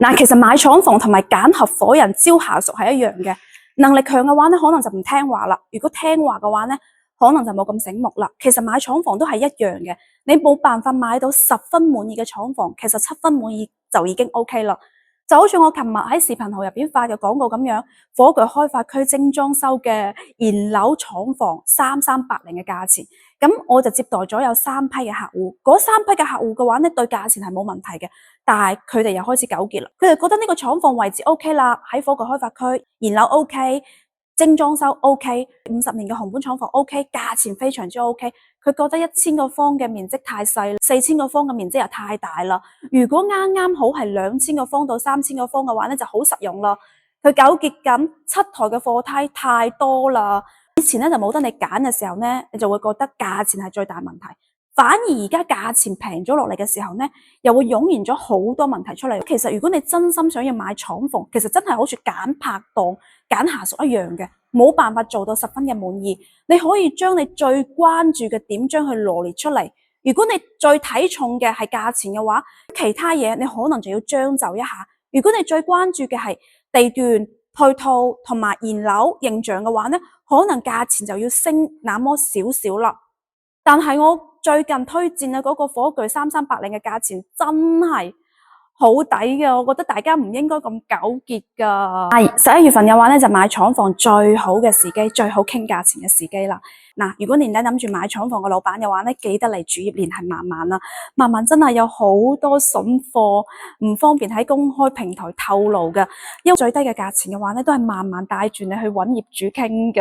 嗱，其實買廠房同埋揀合夥人招下屬係一樣嘅。能力強嘅話咧，可能就唔聽話啦；如果聽話嘅話咧，可能就冇咁醒目啦。其實買廠房都係一樣嘅，你冇辦法買到10分滿意嘅廠房，其實7分滿意就已經 OK 啦。就好似我琴日喺視頻號入邊發嘅廣告咁樣，火炬開發區精裝修嘅現樓廠房3380嘅價錢，咁我就接待咗有3批嘅客戶，嗰3批嘅客戶嘅話咧，對價錢係冇問題嘅，但係佢哋又開始糾結啦，佢哋覺得呢個廠房位置 OK 啦，喺火炬開發區，現樓 OK。精裝修 OK， 50年嘅紅本廠房 OK， 價錢非常之 OK。佢覺得1000個方嘅面積太細，4000個方嘅面積又太大啦。如果啱啱好係2000個方到3000個方嘅話咧，就好實用啦。佢糾結緊7台嘅貨梯太多啦。以前咧就冇得你揀嘅時候咧，你就會覺得價錢係最大問題。反而而家價錢平咗落嚟嘅時候咧，又會湧現咗好多問題出嚟。其實如果你真心想要買廠房，其實真係好似揀拍檔、揀下屬一樣嘅，冇辦法做到10分嘅滿意。你可以將你最關注嘅點將佢羅列出嚟。如果你最睇重嘅係價錢嘅話，其他嘢你可能就要將就一下。如果你最關注嘅係地段、配套同埋現樓形象嘅話咧，可能價錢就要升那麼少少啦。但係我最近推薦嘅嗰個火炬3380嘅價錢真係好抵嘅，我覺得大家唔應該咁糾結噶。11月份嘅話咧，就買廠房最好嘅時機，最好傾價錢嘅時機啦。嗱，如果年底諗住買廠房嘅老闆嘅話咧，記得嚟主頁聯繫慢慢啦。慢慢真係有好多筍貨，唔方便喺公開平台透露嘅，因為最低嘅價錢嘅話咧，都係慢慢帶住你去揾業主傾噶。